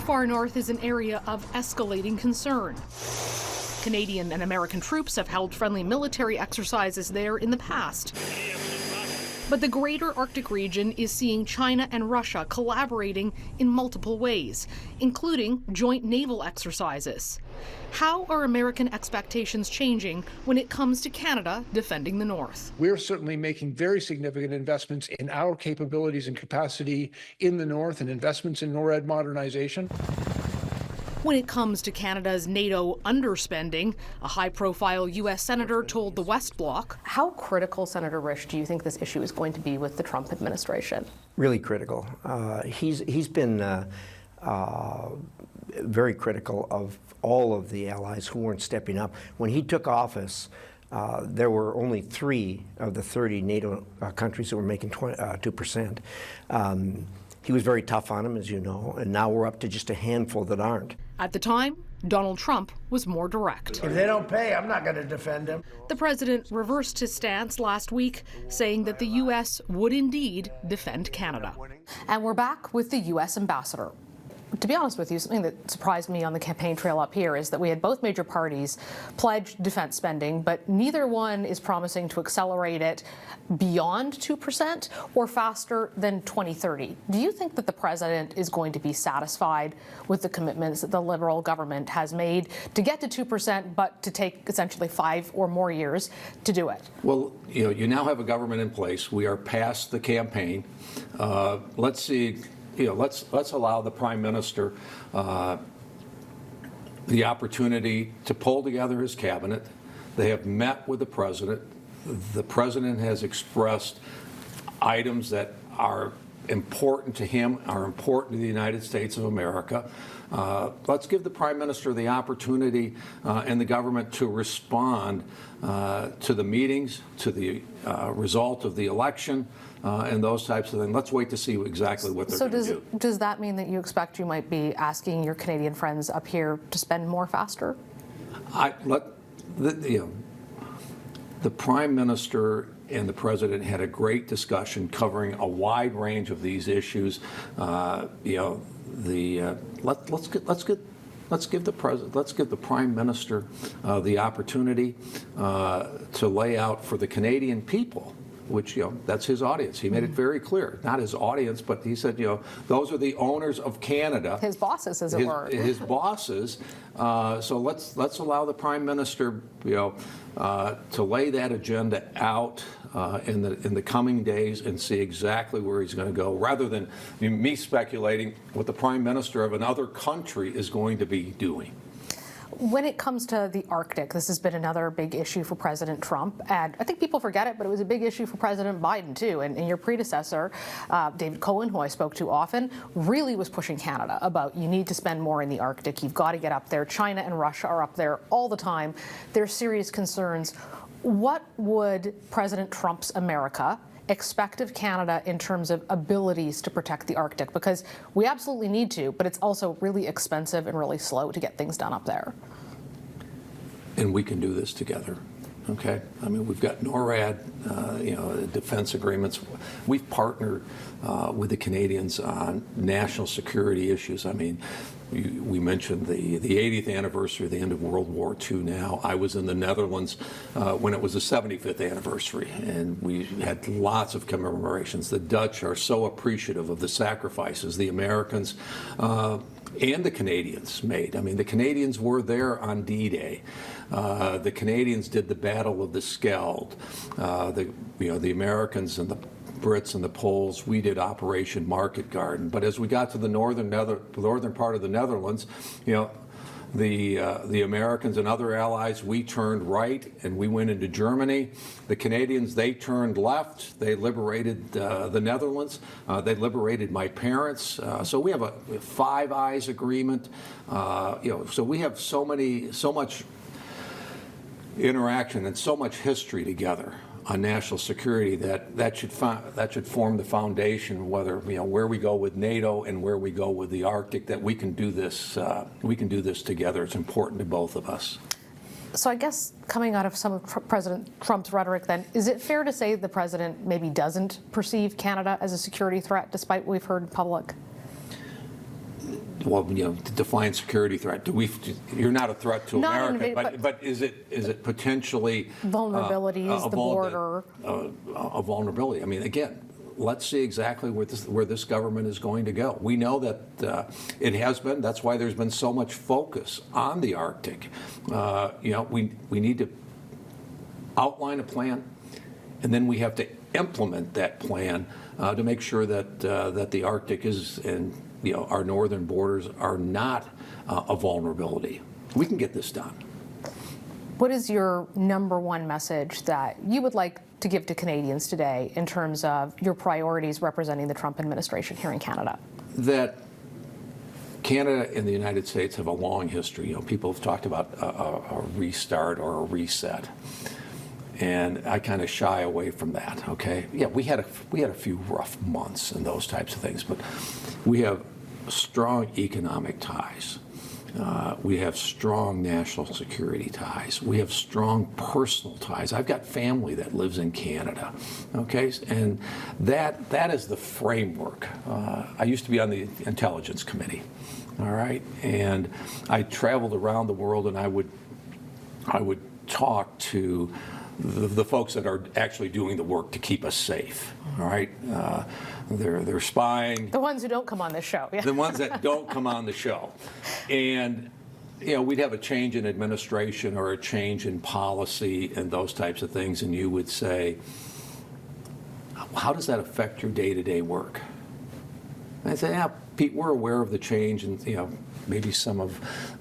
far north is an area of escalating concern. Canadian and American troops have held friendly military exercises there in the past. But the greater Arctic region is seeing China and Russia collaborating in multiple ways, including joint naval exercises. How are American expectations changing when it comes to Canada defending the North? We're certainly making very significant investments in our capabilities and capacity in the North and investments in NORAD modernization. When it comes to Canada's NATO underspending, a high-profile U.S. senator told the West Bloc. How critical, Senator Risch, do you think this issue is going to be with the Trump administration? Really critical. He's been very critical of all of the allies who weren't stepping up. When he took office, there were only 3 of the 30 NATO countries that were making 2%. He was very tough on them, as you know, and now we're up to just a handful that aren't. At the time, Donald Trump was more direct. If they don't pay, I'm not going to defend them. The president reversed his stance last week, saying that the U.S. would indeed defend Canada. And we're back with the U.S. ambassador. To be honest with you, something that surprised me on the campaign trail up here is that we had both major parties pledge defense spending, but neither one is promising to accelerate it beyond 2% or faster than 2030. Do you think that the president is going to be satisfied with the commitments that the Liberal government has made to get to 2%, but to take essentially 5 or more years to do it? Well, you now have a government in place. We are past the campaign. Let's see. Let's allow the Prime Minister the opportunity to pull together his cabinet. They have met with the President. The President has expressed items that are important to him, are important to the United States of America. Let's give the Prime Minister the opportunity and the government to respond to the meetings, to the result of the election, and those types of things. Let's wait to see exactly what they're going to do. So does that mean that you expect you might be asking your Canadian friends up here to spend more faster? The Prime Minister and the President had a great discussion covering a wide range of these issues. Let's give the Prime Minister the opportunity to lay out for the Canadian people, which, that's his audience. He made it very clear. Not his audience, but he said, those are the owners of Canada. His bosses, as it were. His bosses. So let's allow the Prime Minister, to lay that agenda out in the coming days and see exactly where he's going to go, rather than me speculating what the Prime Minister of another country is going to be doing. When it comes to the Arctic, this has been another big issue for President Trump, and I think people forget it, but it was a big issue for President Biden too. And your predecessor, David Cohen, who I spoke to often, really was pushing Canada about you need to spend more in the Arctic. You've got to get up there. China and Russia are up there all the time. There's serious concerns. What would President Trump's America expect of Canada in terms of abilities to protect the Arctic? Because we absolutely need to, but it's also really expensive and really slow to get things done up there. And we can do this together, okay? I mean, we've got NORAD, defense agreements. We've partnered with the Canadians on national security issues. I mean, we mentioned the 80th anniversary of the end of World War II now. I was in the Netherlands when it was the 75th anniversary, and we had lots of commemorations. The Dutch are so appreciative of the sacrifices the Americans and the Canadians made. I mean, the Canadians were there on D-Day. The Canadians did the Battle of the Scheldt. The Americans and the Brits and the Poles, we did Operation Market Garden. But as we got to the northern part of the Netherlands, the Americans and other allies, we turned right and we went into Germany. The Canadians, they turned left. They liberated the Netherlands. They liberated my parents. So we have a Five Eyes agreement. So we have so much interaction and so much history together on national security that should form the foundation, whether where we go with NATO and where we go with the Arctic, that we can do this together. It's important to both of us. So I guess coming out of some of President Trump's rhetoric then, is it fair to say the president maybe doesn't perceive Canada as a security threat, despite what we've heard in public? well, to define security threat. You're not a threat to Not America, but is it potentially vulnerabilities, the border, a vulnerability? I mean, again, let's see exactly where this government is going to go. We know that it has been. That's why there's been so much focus on the Arctic. We need to outline a plan, and then we have to implement that plan to make sure that the Arctic is, and our northern borders are not a vulnerability. We can get this done. What is your number one message that you would like to give to Canadians today in terms of your priorities representing the Trump administration here in Canada? That Canada and the United States have a long history. People have talked about a restart or a reset, and I kind of shy away from that. Okay, yeah, we had a few rough months and those types of things, but we have strong economic ties. We have strong national security ties. We have strong personal ties. I've got family that lives in Canada, okay? And that is the framework. I used to be on the Intelligence Committee, all right? And I traveled around the world, and I would talk to the folks that are actually doing the work to keep us safe, all right? They're spying. The ones who don't come on this show. Yeah. The ones that don't come on the show. And, we'd have a change in administration or a change in policy and those types of things, and you would say, how does that affect your day-to-day work? And I'd say, yeah, Pete, we're aware of the change, and, maybe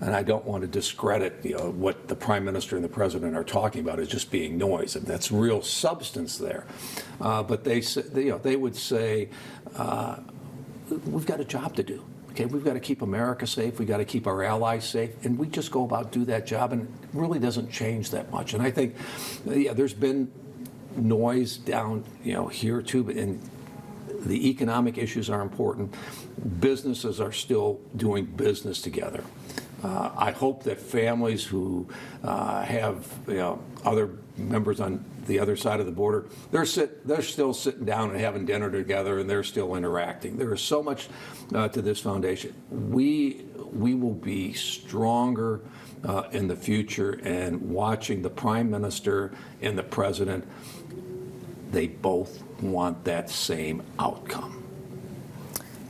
and I don't want to discredit, what the Prime Minister and the President are talking about as just being noise, and that's real substance there. But they would say, we've got a job to do. Okay, we've got to keep America safe. We've got to keep our allies safe, and we just go about do that job, and it really doesn't change that much. And I think, there's been noise down, here too, but the economic issues are important. Businesses are still doing business together. I hope that families who have other members on the other side of the border, they're still sitting down and having dinner together, and they're still interacting. There is so much to this foundation. We will be stronger in the future, and watching the Prime Minister and the President, they both want that same outcome.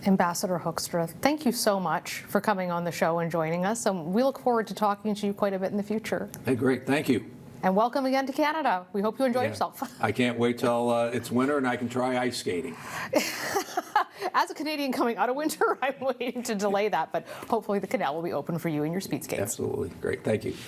Ambassador Hoekstra, thank you so much for coming on the show and joining us, and we look forward to talking to you quite a bit in the future. Hey, great, thank you. And welcome again to Canada. We hope you enjoy yourself. I can't wait till it's winter and I can try ice skating. As a Canadian coming out of winter, I'm waiting to delay that, but hopefully the canal will be open for you and your speed skates. Absolutely, great, thank you.